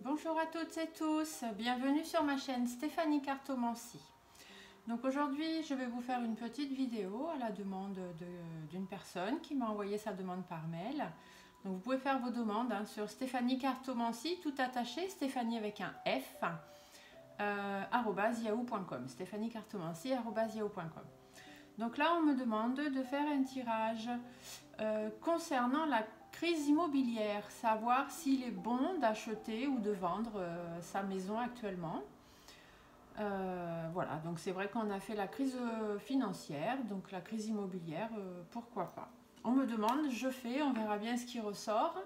Bonjour à toutes et tous, bienvenue sur ma chaîne Stéphanie Cartomancie. Donc aujourd'hui je vais vous faire une petite vidéo à la demande d'une personne qui m'a envoyé sa demande par mail. Donc vous pouvez faire vos demandes sur Stéphanie Cartomancie, tout attaché, Stéphanie avec un F, @yahoo.com, stéphaniecartomancie@yahoo.com. Donc là on me demande de faire un tirage concernant la crise immobilière, savoir s'il est bon d'acheter ou de vendre sa maison actuellement. Voilà, donc c'est vrai qu'on a fait la crise financière, donc la crise immobilière, pourquoi pas. On me demande, je fais, on verra bien ce qui ressort.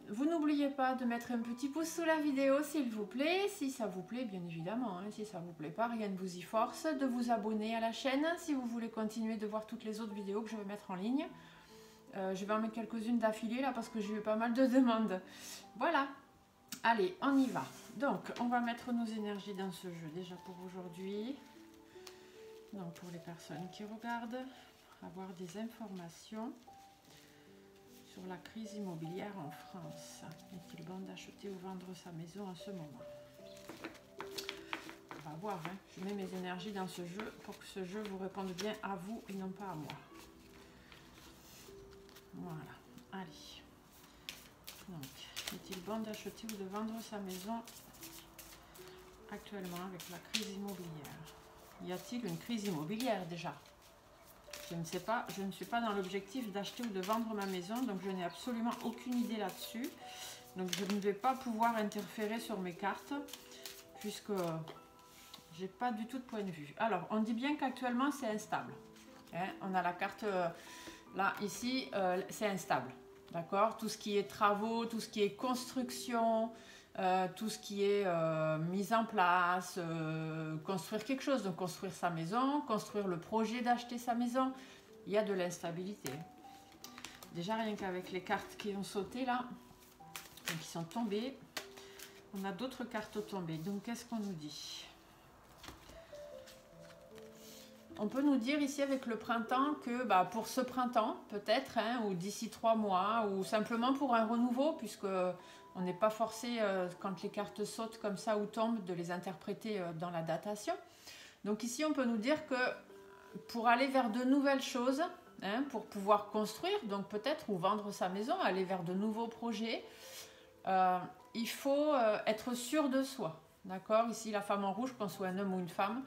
Vous n'oubliez pas de mettre un petit pouce sous la vidéo s'il vous plaît, si ça vous plaît bien évidemment, hein. Si ça vous plaît pas, rien ne vous y force, de vous abonner à la chaîne si vous voulez continuer de voir toutes les autres vidéos que je vais mettre en ligne. Je vais en mettre quelques-unes d'affilée là parce que j'ai eu pas mal de demandes. Voilà, allez, on y va. Donc, on va mettre nos énergies dans ce jeu déjà pour aujourd'hui. Donc, pour les personnes qui regardent, pour avoir des informations sur la crise immobilière en France. Est-il bon d'acheter ou vendre sa maison en ce moment? On va voir, hein. Je mets mes énergies dans ce jeu pour que ce jeu vous réponde bien à vous et non pas à moi. Voilà, allez. Donc, est-il bon d'acheter ou de vendre sa maison actuellement avec la crise immobilière? Y a-t-il une crise immobilière déjà? Je ne sais pas, je ne suis pas dans l'objectif d'acheter ou de vendre ma maison, donc je n'ai absolument aucune idée là-dessus. Donc je ne vais pas pouvoir interférer sur mes cartes, puisque j'ai pas du tout de point de vue. Alors, on dit bien qu'actuellement c'est instable. Hein, on a la carte... là, ici, c'est instable, d'accord? Tout ce qui est travaux, tout ce qui est construction, tout ce qui est mise en place, construire quelque chose, donc construire sa maison, construire le projet d'acheter sa maison, il y a de l'instabilité. Déjà, rien qu'avec les cartes qui ont sauté là, qui sont tombées, on a d'autres cartes tombées. Donc, qu'est-ce qu'on nous dit ? On peut nous dire ici avec le printemps que pour ce printemps peut-être, hein, ou d'ici 3 mois, ou simplement pour un renouveau, puisque on n'est pas forcé quand les cartes sautent comme ça ou tombent de les interpréter dans la datation. Donc ici on peut nous dire que pour aller vers de nouvelles choses, hein, pour pouvoir construire, donc peut-être ou vendre sa maison, aller vers de nouveaux projets, il faut être sûr de soi. D'accord, ici la femme en rouge, qu'on soit un homme ou une femme,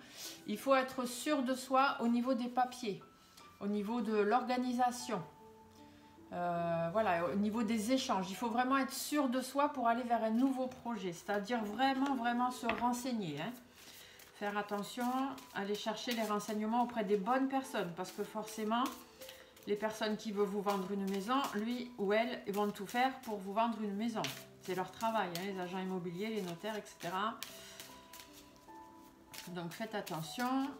il faut être sûr de soi au niveau des papiers, au niveau de l'organisation, voilà, au niveau des échanges. Il faut vraiment être sûr de soi pour aller vers un nouveau projet, c'est-à-dire vraiment se renseigner, hein. Faire attention, aller chercher les renseignements auprès des bonnes personnes, parce que forcément, les personnes qui veulent vous vendre une maison, lui ou elle, vont tout faire pour vous vendre une maison. C'est leur travail, hein, les agents immobiliers, les notaires, etc. Donc faites attention.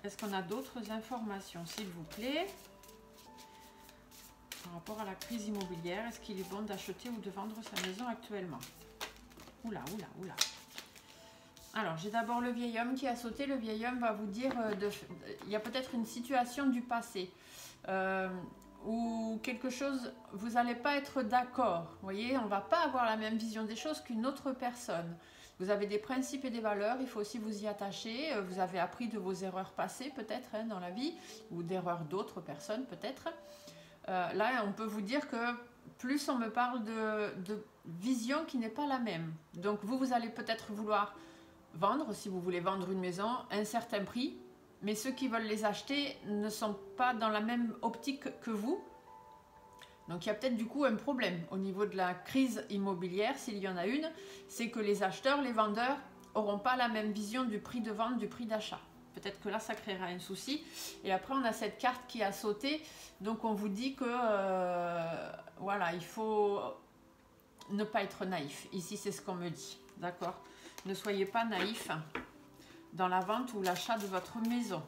Est-ce qu'on a d'autres informations, s'il vous plaît, par rapport à la crise immobilière? Est-ce qu'il est bon d'acheter ou de vendre sa maison actuellement? Oula. Alors, j'ai d'abord le vieil homme qui a sauté. Le vieil homme va vous dire, il y a peut-être une situation du passé. Ou quelque chose, vous n'allez pas être d'accord. Vous voyez, on ne va pas avoir la même vision des choses qu'une autre personne. Vous avez des principes et des valeurs, il faut aussi vous y attacher. Vous avez appris de vos erreurs passées peut-être, hein, dans la vie, ou d'erreurs d'autres personnes peut-être. Là, on peut vous dire que plus on me parle de vision qui n'est pas la même. Donc vous allez peut-être vouloir vendre, si vous voulez vendre une maison, à un certain prix. Mais ceux qui veulent les acheter ne sont pas dans la même optique que vous. Donc il y a peut-être du coup un problème au niveau de la crise immobilière, s'il y en a une, c'est que les acheteurs, les vendeurs, n'auront pas la même vision du prix de vente, du prix d'achat. Peut-être que là, ça créera un souci. Et après, on a cette carte qui a sauté. Donc on vous dit que, voilà, il faut ne pas être naïf. Ici, c'est ce qu'on me dit. D'accord ? Ne soyez pas naïf dans la vente ou l'achat de votre maison.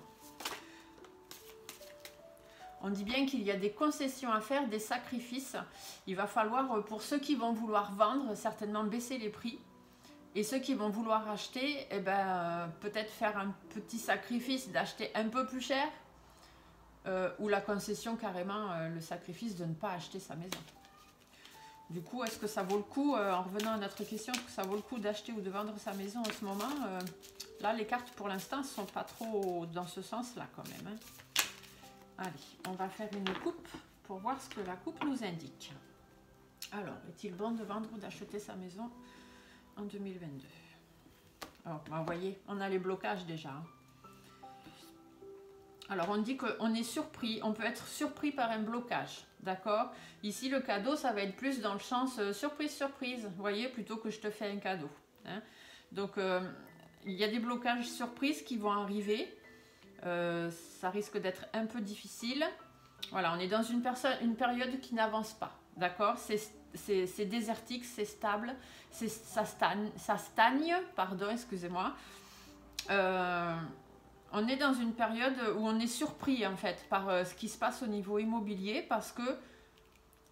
On dit bien qu'il y a des concessions à faire, des sacrifices. Il va falloir, pour ceux qui vont vouloir vendre, certainement baisser les prix. Et ceux qui vont vouloir acheter, eh ben, peut-être faire un petit sacrifice d'acheter un peu plus cher ou la concession carrément, le sacrifice de ne pas acheter sa maison. Du coup, est-ce que ça vaut le coup, en revenant à notre question, est-ce que ça vaut le coup d'acheter ou de vendre sa maison en ce moment? Là, les cartes pour l'instant ne sont pas trop dans ce sens-là quand même. Hein. Allez, on va faire une coupe pour voir ce que la coupe nous indique. Alors, est-il bon de vendre ou d'acheter sa maison en 2022? Alors, bah, vous voyez, on a les blocages déjà. Hein. Alors, on dit qu'on est surpris, on peut être surpris par un blocage, d'accord? Ici, le cadeau, ça va être plus dans le sens surprise, surprise, vous voyez, plutôt que je te fais un cadeau. Hein. Donc, il y a des blocages surprises qui vont arriver. Ça risque d'être un peu difficile. Voilà, on est dans une période qui n'avance pas, d'accord? C'est désertique, c'est stable, ça stagne, pardon, excusez-moi. On est dans une période où on est surpris en fait par ce qui se passe au niveau immobilier parce que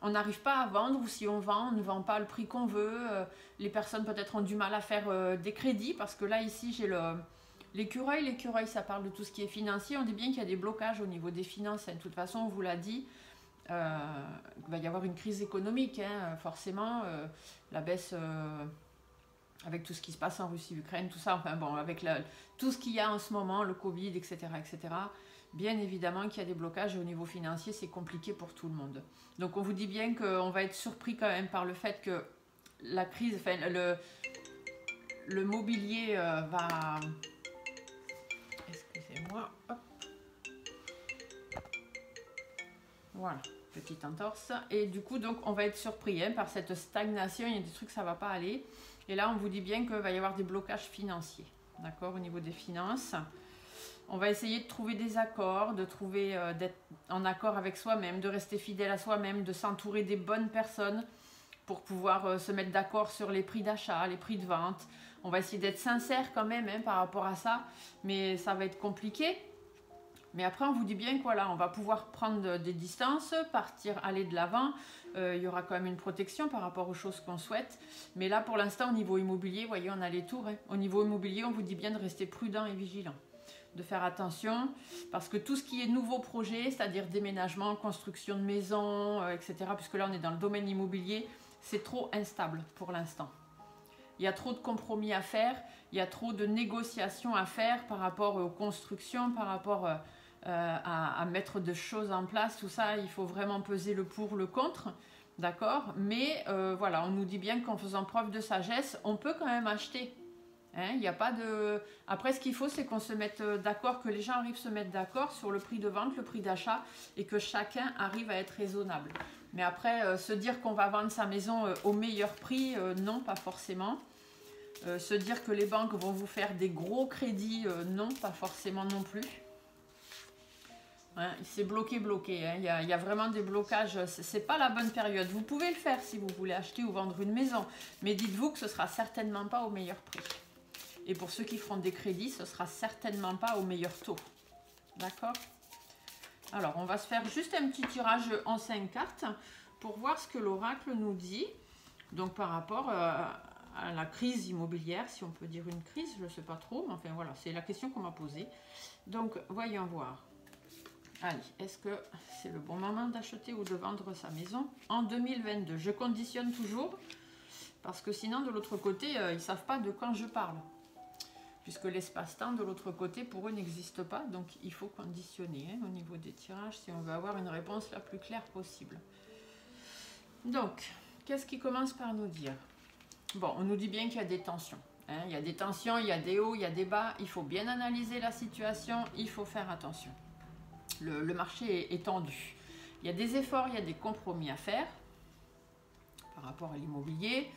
on n'arrive pas à vendre ou si on vend, on ne vend pas le prix qu'on veut. Les personnes peut-être ont du mal à faire des crédits parce que là ici j'ai l'écureuil. L'écureuil ça parle de tout ce qui est financier. On dit bien qu'il y a des blocages au niveau des finances. De toute façon on vous l'a dit, il va y avoir une crise économique hein, forcément. La baisse... avec tout ce qui se passe en Russie, Ukraine, tout ça, enfin bon, avec tout ce qu'il y a en ce moment, le Covid, etc., etc., bien évidemment qu'il y a des blocages et au niveau financier, c'est compliqué pour tout le monde. Donc on vous dit bien qu'on va être surpris quand même par le fait que la crise, enfin le mobilier va... Excusez-moi, hop. Voilà, petite entorse. Et du coup, donc, on va être surpris hein, par cette stagnation, il y a des trucs, ça ne va pas aller. Et là, on vous dit bien qu'il va y avoir des blocages financiers, d'accord, au niveau des finances. On va essayer de trouver des accords, d'être en accord avec soi-même, de rester fidèle à soi-même, de s'entourer des bonnes personnes pour pouvoir se mettre d'accord sur les prix d'achat, les prix de vente. On va essayer d'être sincère quand même hein, par rapport à ça, mais ça va être compliqué. Mais après, on vous dit bien que voilà, on va pouvoir prendre des distances, partir, aller de l'avant. Il y aura quand même une protection par rapport aux choses qu'on souhaite. Mais là, pour l'instant, au niveau immobilier, vous voyez, on a les tours. Hein. Au niveau immobilier, on vous dit bien de rester prudent et vigilant. De faire attention, parce que tout ce qui est nouveau projet, c'est-à-dire déménagement, construction de maison, etc., puisque là, on est dans le domaine immobilier, c'est trop instable pour l'instant. Il y a trop de compromis à faire, il y a trop de négociations à faire par rapport aux constructions, par rapport... à mettre des choses en place, tout ça, il faut vraiment peser le pour, le contre, d'accord? Mais voilà, on nous dit bien qu'en faisant preuve de sagesse, on peut quand même acheter. Hein, il n'y a pas de... Après, ce qu'il faut, c'est qu'on se mette d'accord, que les gens arrivent à se mettre d'accord sur le prix de vente, le prix d'achat, et que chacun arrive à être raisonnable. Mais après, se dire qu'on va vendre sa maison au meilleur prix, non, pas forcément. Se dire que les banques vont vous faire des gros crédits, non, pas forcément non plus. Hein, c'est bloqué. Hein. Il y a vraiment des blocages. C'est pas la bonne période. Vous pouvez le faire si vous voulez acheter ou vendre une maison, mais dites-vous que ce sera certainement pas au meilleur prix. Et pour ceux qui feront des crédits, ce sera certainement pas au meilleur taux. D'accord? Alors, on va se faire juste un petit tirage en 5 cartes pour voir ce que l'oracle nous dit. Donc, par rapport à la crise immobilière, si on peut dire une crise, je ne sais pas trop, mais enfin voilà, c'est la question qu'on m'a posée. Donc, voyons voir. Allez, est-ce que c'est le bon moment d'acheter ou de vendre sa maison en 2022? Je conditionne toujours, parce que sinon, de l'autre côté, ils ne savent pas de quand je parle. Puisque l'espace-temps, de l'autre côté, pour eux, n'existe pas. Donc, il faut conditionner hein, au niveau des tirages, si on veut avoir une réponse la plus claire possible. Donc, qu'est-ce qui commence par nous dire? Bon, on nous dit bien qu'il y a des tensions. Hein, il y a des tensions, il y a des hauts, il y a des bas. Il faut bien analyser la situation, il faut faire attention. Le marché est tendu. Il y a des efforts, il y a des compromis à faire par rapport à l'immobilier.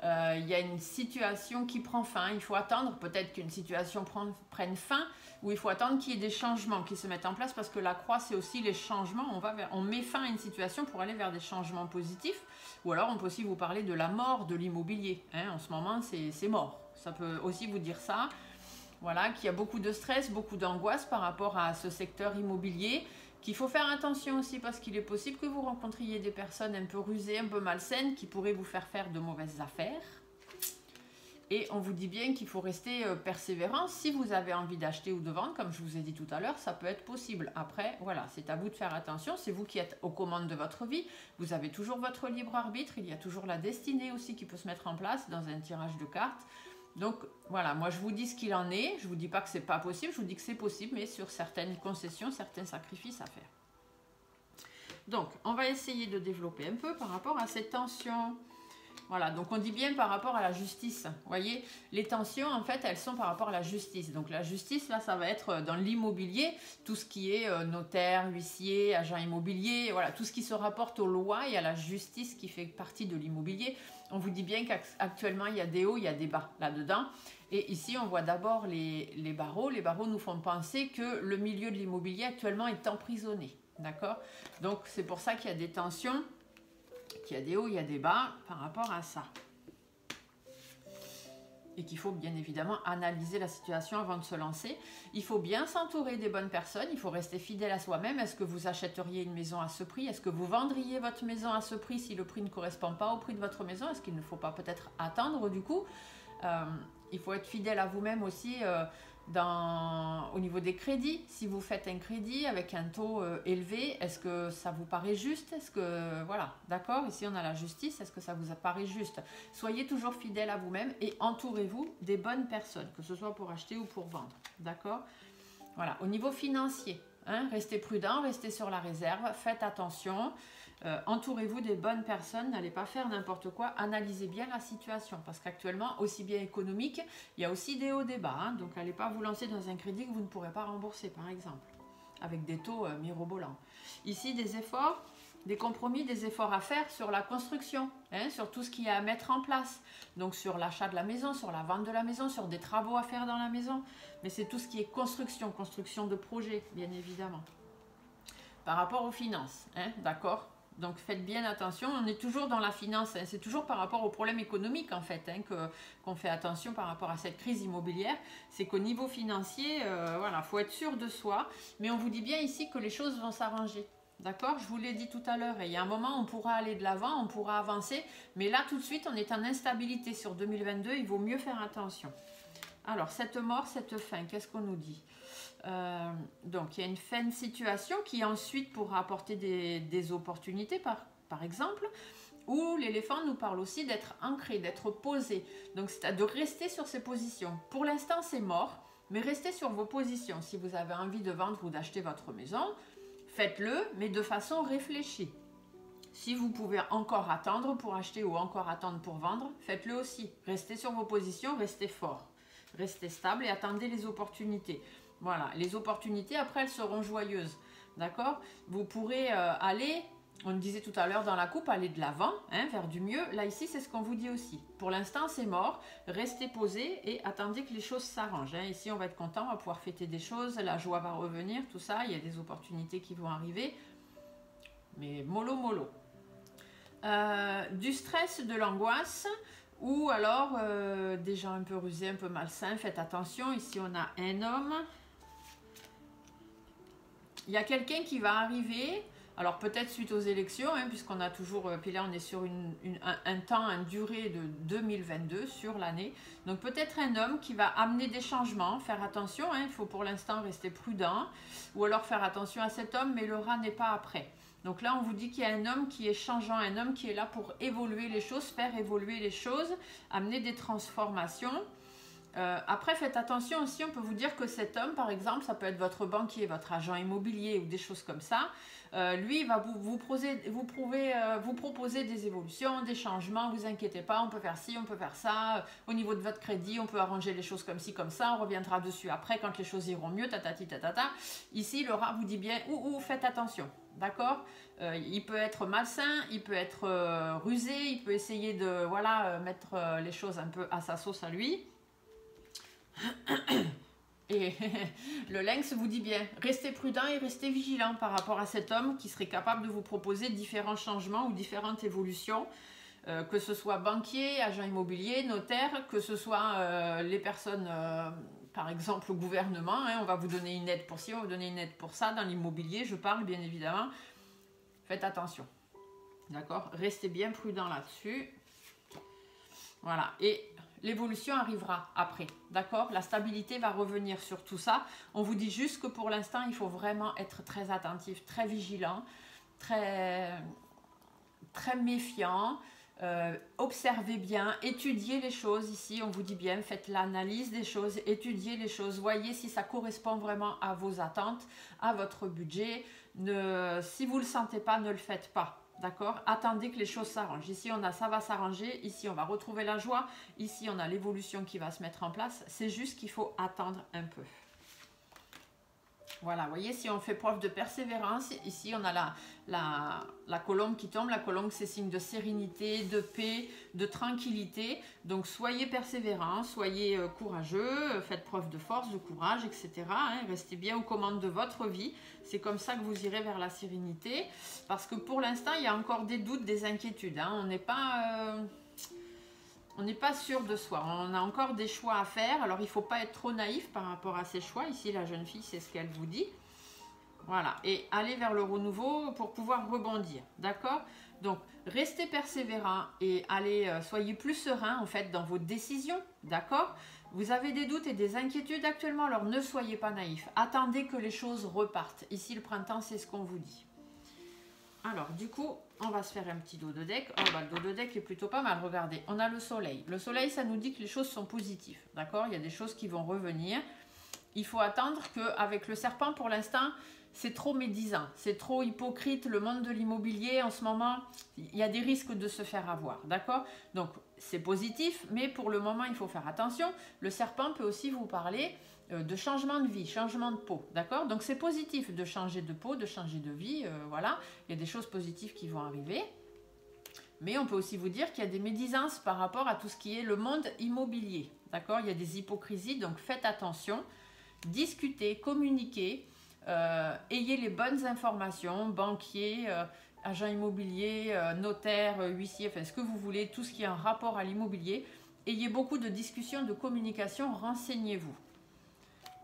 Il y a une situation qui prend fin. Il faut attendre peut-être qu'une situation prenne fin ou il faut attendre qu'il y ait des changements qui se mettent en place parce que la croix, c'est aussi les changements. On met fin à une situation pour aller vers des changements positifs ou alors on peut aussi vous parler de la mort de l'immobilier. Hein, en ce moment, c'est mort. Ça peut aussi vous dire ça. Voilà, qu'il y a beaucoup de stress, beaucoup d'angoisse par rapport à ce secteur immobilier, qu'il faut faire attention aussi parce qu'il est possible que vous rencontriez des personnes un peu rusées, un peu malsaines qui pourraient vous faire de mauvaises affaires. Et on vous dit bien qu'il faut rester persévérant. Si vous avez envie d'acheter ou de vendre, comme je vous ai dit tout à l'heure, ça peut être possible. Après, voilà, c'est à vous de faire attention. C'est vous qui êtes aux commandes de votre vie. Vous avez toujours votre libre arbitre. Il y a toujours la destinée aussi qui peut se mettre en place dans un tirage de cartes. Donc voilà, moi je vous dis ce qu'il en est. Je ne vous dis pas que c'est pas possible. Je vous dis que c'est possible, mais sur certaines concessions, certains sacrifices à faire. Donc, on va essayer de développer un peu par rapport à ces tensions. Voilà, donc on dit bien par rapport à la justice. Vous voyez, les tensions, en fait, elles sont par rapport à la justice. Donc la justice, là, ça va être dans l'immobilier, tout ce qui est notaire, huissier, agent immobilier, voilà, tout ce qui se rapporte aux lois et à la justice qui fait partie de l'immobilier. On vous dit bien qu'actuellement, il y a des hauts, il y a des bas là-dedans. Et ici, on voit d'abord les barreaux. Les barreaux nous font penser que le milieu de l'immobilier actuellement est emprisonné. D'accord? Donc c'est pour ça qu'il y a des tensions, qu'il y a des hauts, il y a des bas par rapport à ça. Et qu'il faut bien évidemment analyser la situation avant de se lancer. Il faut bien s'entourer des bonnes personnes, il faut rester fidèle à soi-même. Est-ce que vous achèteriez une maison à ce prix? Est-ce que vous vendriez votre maison à ce prix si le prix ne correspond pas au prix de votre maison? Est-ce qu'il ne faut pas peut-être attendre du coup? Il faut être fidèle à vous-même aussi au niveau des crédits. Si vous faites un crédit avec un taux élevé, est-ce que ça vous paraît juste? Est-ce que, voilà, d'accord, ici on a la justice, est-ce que ça vous paraît juste? Soyez toujours fidèle à vous-même et entourez-vous des bonnes personnes, que ce soit pour acheter ou pour vendre, d'accord? Voilà, au niveau financier, hein, restez prudent, restez sur la réserve, faites attention. Entourez-vous des bonnes personnes, n'allez pas faire n'importe quoi, analysez bien la situation parce qu'actuellement, aussi bien économique, il y a aussi des hauts, des bas, hein, donc n'allez pas vous lancer dans un crédit que vous ne pourrez pas rembourser par exemple, avec des taux mirobolants. Ici, des efforts, des compromis, des efforts à faire sur la construction, hein, sur tout ce qu'il y a à mettre en place, donc sur l'achat de la maison, sur la vente de la maison, sur des travaux à faire dans la maison, mais c'est tout ce qui est construction, construction de projet, bien évidemment. Par rapport aux finances, hein, d'accord? Donc faites bien attention, on est toujours dans la finance, hein, c'est toujours par rapport aux problèmes économiques en fait hein, qu'on fait attention par rapport à cette crise immobilière. C'est qu'au niveau financier, voilà, faut être sûr de soi, mais on vous dit bien ici que les choses vont s'arranger. D'accord? Je vous l'ai dit tout à l'heure, et il y a un moment on pourra aller de l'avant, on pourra avancer, mais là tout de suite on est en instabilité sur 2022, il vaut mieux faire attention. Alors cette mort, cette fin, qu'est-ce qu'on nous dit? Donc il y a une fin de situation qui ensuite pourra apporter des opportunités par exemple, où l'éléphant nous parle aussi d'être ancré, d'être posé, donc c'est de rester sur ses positions. Pour l'instant c'est mort, mais restez sur vos positions. Si vous avez envie de vendre ou d'acheter votre maison, faites-le, mais de façon réfléchie. Si vous pouvez encore attendre pour acheter ou encore attendre pour vendre, faites-le aussi. Restez sur vos positions, restez fort, restez stable et attendez les opportunités. Voilà, les opportunités, après, elles seront joyeuses. D'accord? Vous pourrez aller, on le disait tout à l'heure dans la coupe, aller de l'avant, hein, vers du mieux. Là, ici, c'est ce qu'on vous dit aussi. Pour l'instant, c'est mort. Restez posé et attendez que les choses s'arrangent. Hein. Ici, on va être content, on va pouvoir fêter des choses, la joie va revenir, tout ça. Il y a des opportunités qui vont arriver. Mais mollo, mollo. Du stress, de l'angoisse. Ou alors des gens un peu rusés, un peu malsains. Faites attention, ici, on a un homme. Il y a quelqu'un qui va arriver, alors peut-être suite aux élections, hein, puisqu'on a toujours, puis là on est sur un temps, une durée de 2022 sur l'année. Donc peut-être un homme qui va amener des changements, faire attention, hein, il faut pour l'instant rester prudent, ou alors faire attention à cet homme, mais le rat n'est pas après. Donc là on vous dit qu'il y a un homme qui est changeant, un homme qui est là pour évoluer les choses, faire évoluer les choses, amener des transformations. Après, faites attention aussi, on peut vous dire que cet homme, par exemple, ça peut être votre banquier, votre agent immobilier ou des choses comme ça. Lui, il va vous proposer des évolutions, des changements, vous inquiétez pas, on peut faire ci, on peut faire ça. Au niveau de votre crédit, on peut arranger les choses comme ci, comme ça, on reviendra dessus après quand les choses iront mieux, tatati tatata. Ici, le rat vous dit bien, faites attention, d'accord? Il peut être malsain, il peut être rusé, il peut essayer de mettre les choses un peu à sa sauce à lui. Et le lynx vous dit bien, restez prudent et restez vigilant par rapport à cet homme qui serait capable de vous proposer différents changements ou différentes évolutions, que ce soit banquier, agent immobilier, notaire, que ce soit les personnes, par exemple au gouvernement, hein, on va vous donner une aide pour ci, on va vous donner une aide pour ça, dans l'immobilier, je parle bien évidemment. Faites attention, d'accord? Restez bien prudent là-dessus. Voilà, et l'évolution arrivera après, d'accord? La stabilité va revenir sur tout ça. On vous dit juste que pour l'instant, il faut vraiment être très attentif, très vigilant, très, très méfiant. Observez bien, étudiez les choses ici, on vous dit bien, faites l'analyse des choses, étudiez les choses, voyez si ça correspond vraiment à vos attentes, à votre budget. Si vous ne le sentez pas, ne le faites pas. D'accord? Attendez que les choses s'arrangent. Ici, on a ça va s'arranger. Ici, on va retrouver la joie. Ici, on a l'évolution qui va se mettre en place. C'est juste qu'il faut attendre un peu. Voilà, vous voyez, si on fait preuve de persévérance, ici on a la colombe qui tombe. La colombe, c'est signe de sérénité, de paix, de tranquillité. Donc soyez persévérants, soyez courageux, faites preuve de force, de courage, etc. Hein, restez bien aux commandes de votre vie. C'est comme ça que vous irez vers la sérénité. Parce que pour l'instant, il y a encore des doutes, des inquiétudes. Hein. On n'est pas sûr de soi, on a encore des choix à faire, alors il ne faut pas être trop naïf par rapport à ces choix. Ici, la jeune fille, c'est ce qu'elle vous dit. Voilà, et aller vers le renouveau pour pouvoir rebondir, d'accord? Donc, restez persévérant et soyez plus serein en fait dans vos décisions, d'accord? Vous avez des doutes et des inquiétudes actuellement, alors ne soyez pas naïf. Attendez que les choses repartent. Ici, le printemps, c'est ce qu'on vous dit. Alors, du coup, on va se faire un petit dos de deck. Oh, bah, le dos de deck est plutôt pas mal. Regardez, on a le soleil. Le soleil, ça nous dit que les choses sont positives. D'accord? Il y a des choses qui vont revenir. Il faut attendre qu'avec le serpent, pour l'instant, c'est trop médisant. C'est trop hypocrite. Le monde de l'immobilier, en ce moment, il y a des risques de se faire avoir. D'accord? Donc, c'est positif, mais pour le moment, il faut faire attention. Le serpent peut aussi vous parler de changement de vie, changement de peau, d'accord? Donc c'est positif de changer de peau, de changer de vie, voilà. Il y a des choses positives qui vont arriver. Mais on peut aussi vous dire qu'il y a des médisances par rapport à tout ce qui est le monde immobilier, d'accord? Il y a des hypocrisies, donc faites attention. Discutez, communiquez, ayez les bonnes informations, banquier, agent immobilier, notaire, huissier, enfin ce que vous voulez, tout ce qui est en rapport à l'immobilier. Ayez beaucoup de discussions, de communication, renseignez-vous.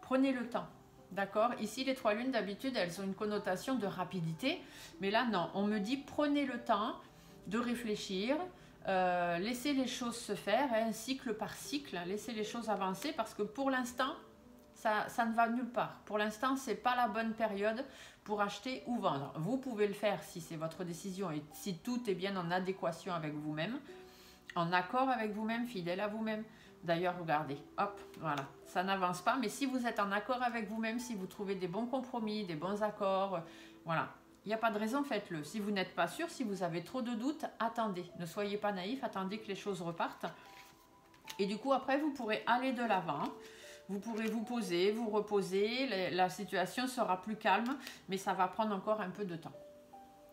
Prenez le temps, d'accord? Ici, les trois lunes, d'habitude, elles ont une connotation de rapidité. Mais là, non. On me dit, prenez le temps de réfléchir, laissez les choses se faire, hein, cycle par cycle, laissez les choses avancer parce que pour l'instant, ça ne va nulle part. Pour l'instant, ce n'est pas la bonne période pour acheter ou vendre. Vous pouvez le faire si c'est votre décision et si tout est bien en adéquation avec vous-même, en accord avec vous-même, fidèle à vous-même. D'ailleurs, regardez, hop, voilà, ça n'avance pas. Mais si vous êtes en accord avec vous-même, si vous trouvez des bons compromis, des bons accords, voilà, il n'y a pas de raison, faites-le. Si vous n'êtes pas sûr, si vous avez trop de doutes, attendez. Ne soyez pas naïf, attendez que les choses repartent. Et du coup, après, vous pourrez aller de l'avant. Vous pourrez vous poser, vous reposer. La situation sera plus calme, mais ça va prendre encore un peu de temps.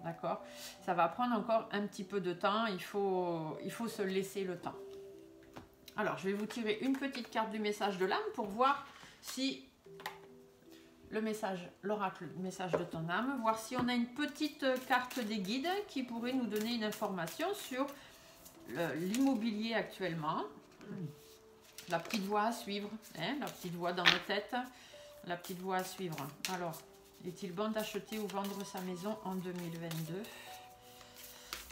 D'accord? Ça va prendre encore un petit peu de temps. Il faut se laisser le temps. Alors, je vais vous tirer une petite carte du message de l'âme pour voir si le message, l'oracle, le message de ton âme, voir si on a une petite carte des guides qui pourrait nous donner une information sur l'immobilier actuellement. La petite voie à suivre, hein, la petite voie dans nos têtes, la petite voie à suivre. Alors, est-il bon d'acheter ou vendre sa maison en 2022 ?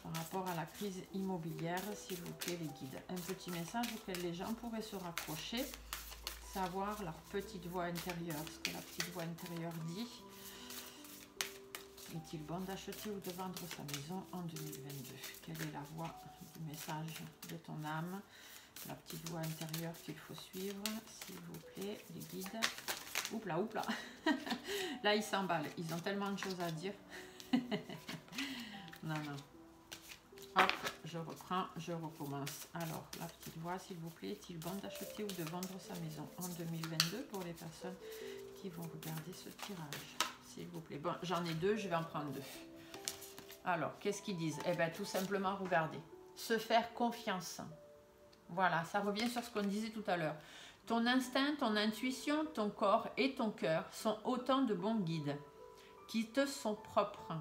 Par rapport à la crise immobilière, s'il vous plaît, les guides. Un petit message auquel les gens pourraient se rapprocher, savoir leur petite voix intérieure, ce que la petite voix intérieure dit. Est-il bon d'acheter ou de vendre sa maison en 2022 ? Quelle est la voix du message de ton âme ? La petite voix intérieure qu'il faut suivre, s'il vous plaît, les guides. Oupla, oupla. Là, ils s'emballent. Ils ont tellement de choses à dire. Non, non. Hop, je reprends, je recommence. Alors, la petite voix, s'il vous plaît, est-il bon d'acheter ou de vendre sa maison en 2022 pour les personnes qui vont regarder ce tirage, s'il vous plaît. Bon, j'en ai deux, je vais en prendre deux. Alors, qu'est-ce qu'ils disent? Eh bien, tout simplement, regardez. Se faire confiance. Voilà, ça revient sur ce qu'on disait tout à l'heure. Ton instinct, ton intuition, ton corps et ton cœur sont autant de bons guides qui te sont propres.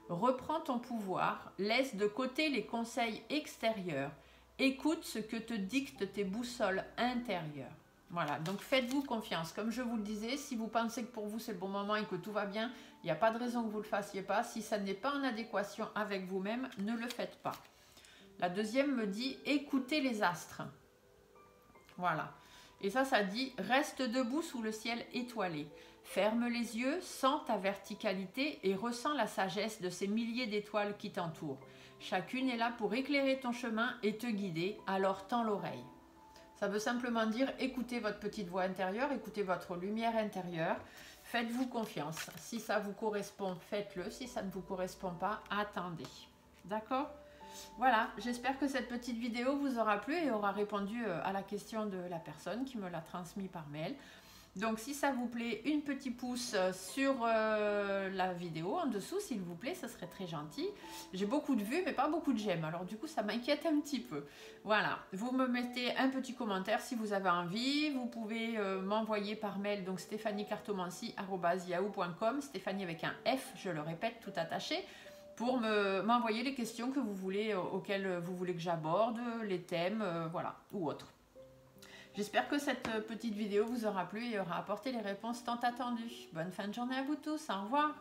Reprends ton pouvoir, laisse de côté les conseils extérieurs, écoute ce que te dictent tes boussoles intérieures. Voilà, donc faites-vous confiance. Comme je vous le disais, si vous pensez que pour vous c'est le bon moment et que tout va bien, il n'y a pas de raison que vous ne le fassiez pas. Si ça n'est pas en adéquation avec vous-même, ne le faites pas. La deuxième me dit, écoutez les astres. Voilà. Et ça dit « Reste debout sous le ciel étoilé. Ferme les yeux, sens ta verticalité et ressens la sagesse de ces milliers d'étoiles qui t'entourent. Chacune est là pour éclairer ton chemin et te guider, alors tends l'oreille. » Ça veut simplement dire écoutez votre petite voix intérieure, écoutez votre lumière intérieure, faites-vous confiance. Si ça vous correspond, faites-le. Si ça ne vous correspond pas, attendez. D'accord ? Voilà, j'espère que cette petite vidéo vous aura plu et aura répondu à la question de la personne qui me l'a transmis par mail. Donc si ça vous plaît, un petit pouce sur la vidéo en dessous, s'il vous plaît, ça serait très gentil. J'ai beaucoup de vues, mais pas beaucoup de j'aime, alors du coup ça m'inquiète un petit peu. Voilà, vous me mettez un petit commentaire si vous avez envie. Vous pouvez m'envoyer par mail, donc stéphaniecartomancy@yahoo.com, Stéphanie avec un F, je le répète, tout attaché, pour m'envoyer les questions que vous voulez, auxquelles vous voulez que j'aborde, les thèmes, voilà, ou autres. J'espère que cette petite vidéo vous aura plu et aura apporté les réponses tant attendues. Bonne fin de journée à vous tous, au revoir.